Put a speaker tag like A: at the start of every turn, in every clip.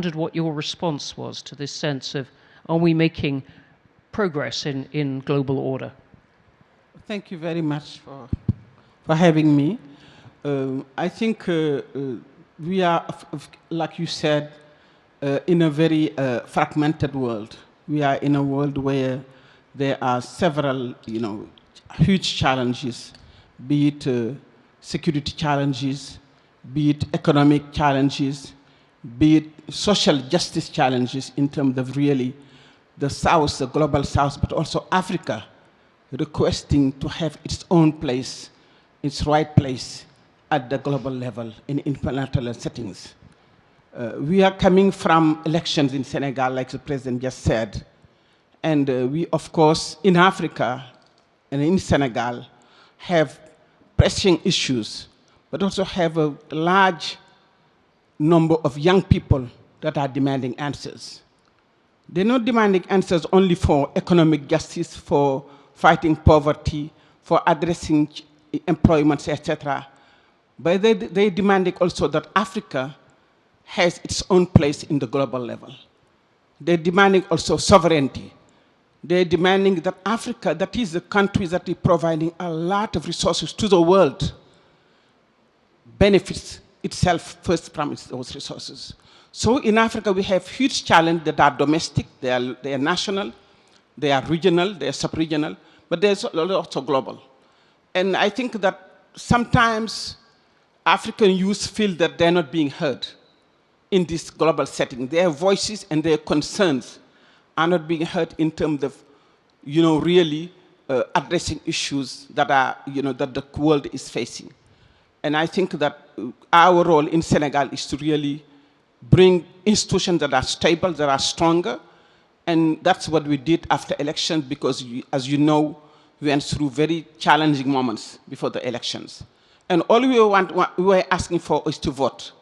A: wondered what your response was to this sense of, are we making progress in global order?
B: Thank you very much for having me. I think we are, like you said, in a very fragmented world. We are in a world where there are several, huge challenges, be it security challenges, be it economic challenges, be it social justice challenges in terms of really the South, the global South, but also Africa requesting to have its own place, its right place at the global level in international settings. We are coming from elections in Senegal, like the president just said, and we, of course, in Africa and in Senegal, have pressing issues, but also have a large number of young people that are demanding answers. They're not demanding answers only for economic justice, for fighting poverty, for addressing employment, etc. But they're demanding also that Africa has its own place in the global level. They're demanding also sovereignty. They're demanding that Africa, that is the country that is providing a lot of resources to the world, benefits itself first from those resources. So in Africa, we have huge challenges that are domestic, they are national, they are regional, they are sub-regional, but there's also global. And I think that sometimes African youth feel that they're not being heard in this global setting. Their voices and their concerns are not being heard in terms of, really addressing issues that are, that the world is facing. And I think that our role in Senegal is to really bring institutions that are stable, that are stronger, and that's what we did after elections because, as you know, we went through very challenging moments before the elections. And all we were asking for is to vote.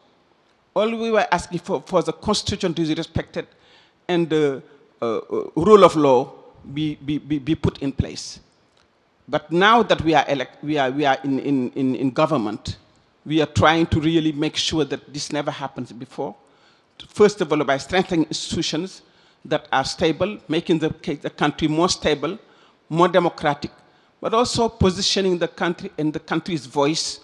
B: All we were asking for the constitution to be respected and the rule of law be put in place. But now that we are in government, we are trying to really make sure that this never happens before. First of all, by strengthening institutions that are stable, making the country more stable, more democratic, but also positioning the country and the country's voice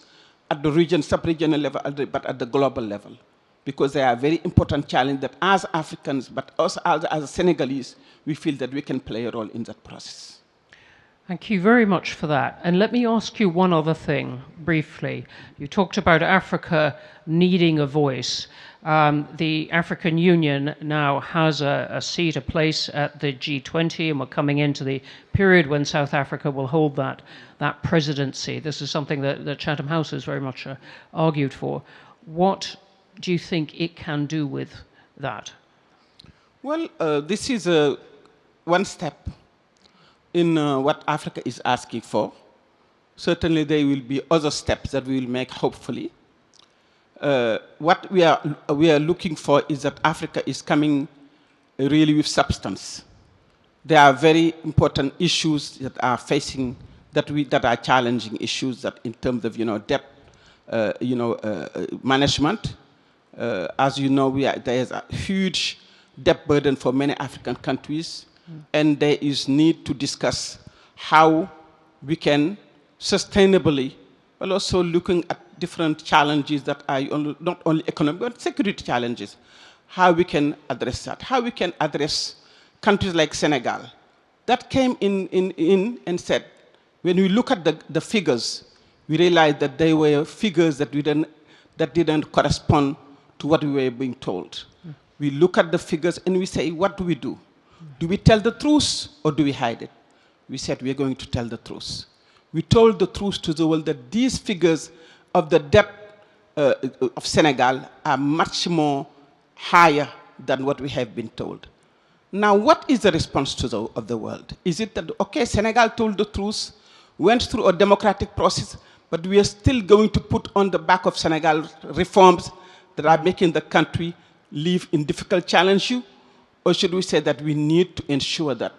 B: at the region, sub-regional level, but at the global level. Because they are a very important challenge that as Africans, but also as Senegalese, we feel that we can play a role in that process.
A: Thank you very much for that. And let me ask you one other thing, briefly. You talked about Africa needing a voice. The African Union now has a seat, a place at the G20, and we're coming into the period when South Africa will hold that presidency. This is something that Chatham House has very much argued for. What do you think it can do with that?
B: Well, this is one step in what Africa is asking for. Certainly there will be other steps that we will make, hopefully. What we are looking for is that Africa is coming really with substance. There are very important issues that are facing, that are challenging issues that in terms of, debt, management. As you know, there is a huge debt burden for many African countries, and there is need to discuss how we can sustainably, but also looking at different challenges that are not only economic, but security challenges, how we can address that, how we can address countries like Senegal that came in and said, when we look at the figures, we realized that they were figures that didn't correspond to what we were being told. We look at the figures and we say, what do we do? Do we tell the truth or do we hide it? We said we're going to tell the truth. We told the truth to the world that these figures of the debt of Senegal are much more higher than what we have been told. Now, what is the response of the world? Is it that, okay, Senegal told the truth, went through a democratic process, but we are still going to put on the back of Senegal reforms that are making the country live in difficult challenges? Or should we say that we need to ensure that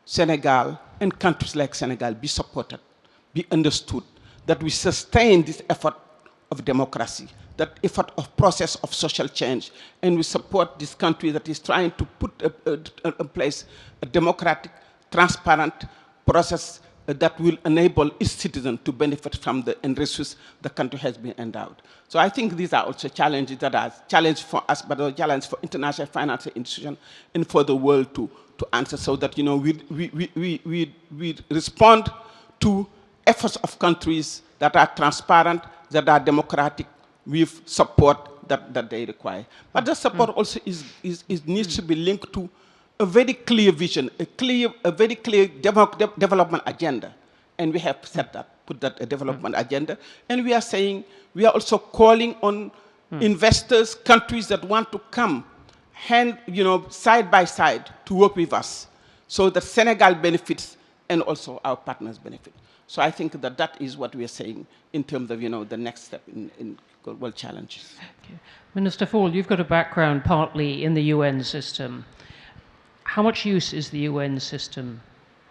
B: Senegal and countries like Senegal be supported, be understood, that we sustain this effort of democracy, that effort of process of social change, and we support this country that is trying to put in place a democratic, transparent process that will enable its citizens to benefit from the resources the country has been endowed. So I think these are also challenges that are challenges for us, but a challenge for international financial institutions and for the world to answer, so that we respond to efforts of countries that are transparent, that are democratic, with support that they require. But the support also needs to be linked to a very clear vision, a very clear development agenda. And we have set that, put that a development agenda. And we are saying, we are also calling on investors, countries that want to come side by side to work with us, so that Senegal benefits and also our partners benefit. So I think that is what we are saying in terms of the next step in global challenges.
A: Okay. Minister Fall, you've got a background partly in the UN system. How much use is the UN system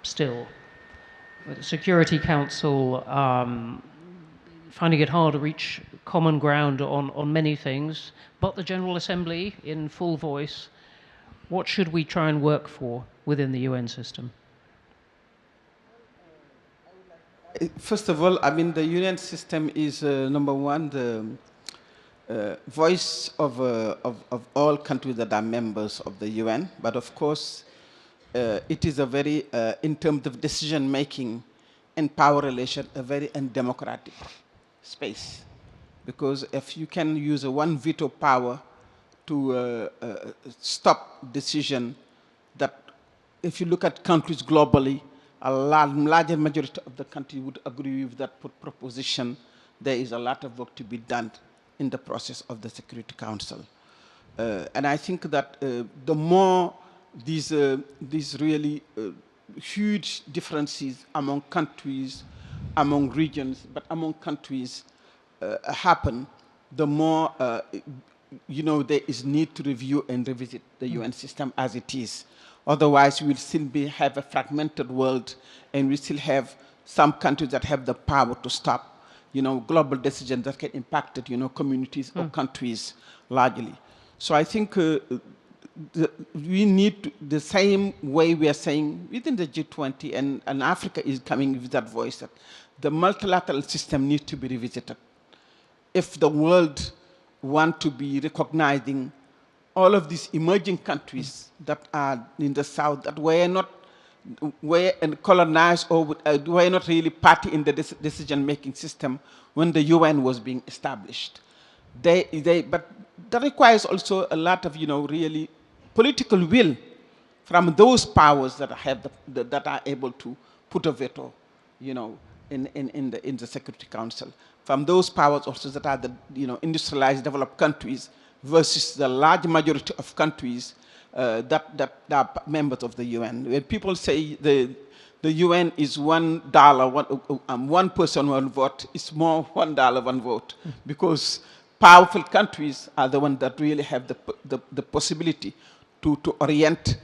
A: still? With the Security Council finding it hard to reach common ground on many things, but the General Assembly in full voice. What should we try and work for within the UN system?
B: First of all, I mean, the UN system is, number one, the voice of all countries that are members of the UN. But of course, it is a very, in terms of decision-making and power relation, a very undemocratic space. Because if you can use a one veto power to stop decision, that if you look at countries globally, a larger majority of the country would agree with that proposition. There is a lot of work to be done in the process of the Security Council. And I think that the more these really huge differences among countries, among regions, but among countries happen, the more there is need to review and revisit the UN system as it is. Otherwise, we will still have a fragmented world, and we still have some countries that have the power to stop, global decisions that can impact, communities or countries largely. So I think we need the same way we are saying within the G20, and Africa is coming with that voice, that the multilateral system needs to be revisited. If the world wants to be recognizing all of these emerging countries that are in the South that were colonized or were not really party in the decision-making system when the UN was being established. But that requires also a lot of, really political will from those powers that that are able to put a veto, in the Security Council. From those powers also that are the, industrialized, developed countries versus the large majority of countries that are members of the UN. When people say the UN is $1, one person, one vote, it's more $1, one vote, because powerful countries are the ones that really have the possibility to orient,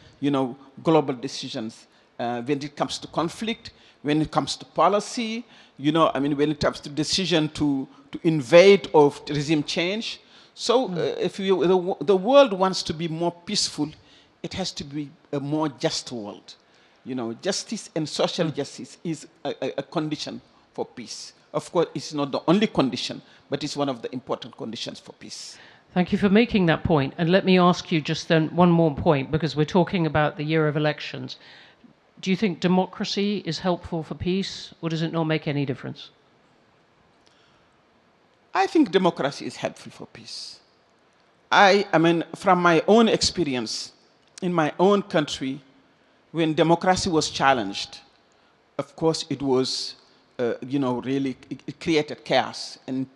B: global decisions when it comes to conflict, when it comes to policy, when it comes to decision to invade or regime change. So if the world wants to be more peaceful, it has to be a more just world. Justice and social justice is a condition for peace. Of course, it's not the only condition, but it's one of the important conditions for peace.
A: Thank you for making that point. And let me ask you just then one more point, because we're talking about the year of elections. Do you think democracy is helpful for peace, or does it not make any difference?
B: I think democracy is helpful for peace. I mean, from my own experience, in my own country, when democracy was challenged, of course it was, really, it created chaos, and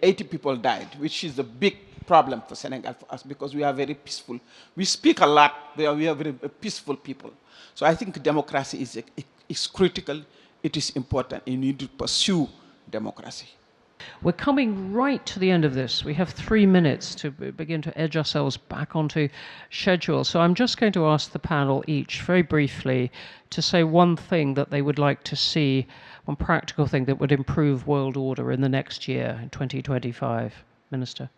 B: 80 people died, which is a big problem for Senegal, for us, because we are very peaceful. We speak a lot, we are very peaceful people. So I think democracy is critical, it is important, and you need to pursue democracy.
A: We're coming right to the end of this. We have 3 minutes to begin to edge ourselves back onto schedule. So I'm just going to ask the panel each, very briefly, to say one thing that they would like to see, one practical thing that would improve world order in the next year, in 2025. Minister?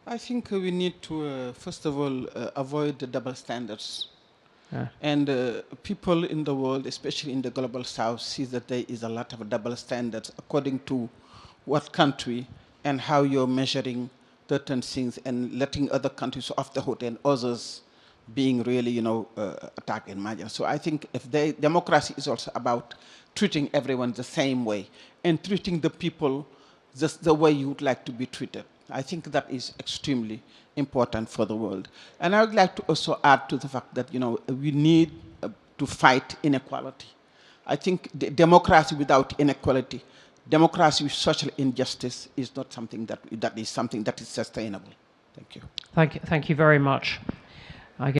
B: I think we need to, first of all, avoid the double standards.
A: Yeah.
B: And people in the world, especially in the global south, see that there is a lot of double standards according to what country and how you're measuring certain things and letting other countries off the hook and others being really, attacked and managed. So I think if democracy is also about treating everyone the same way and treating the people just the way you would like to be treated. I think that is extremely important for the world. And I would like to also add to the fact that, we need to fight inequality. I think democracy without inequality, democracy with social injustice is not something that is sustainable. Thank you.
A: Thank you very much.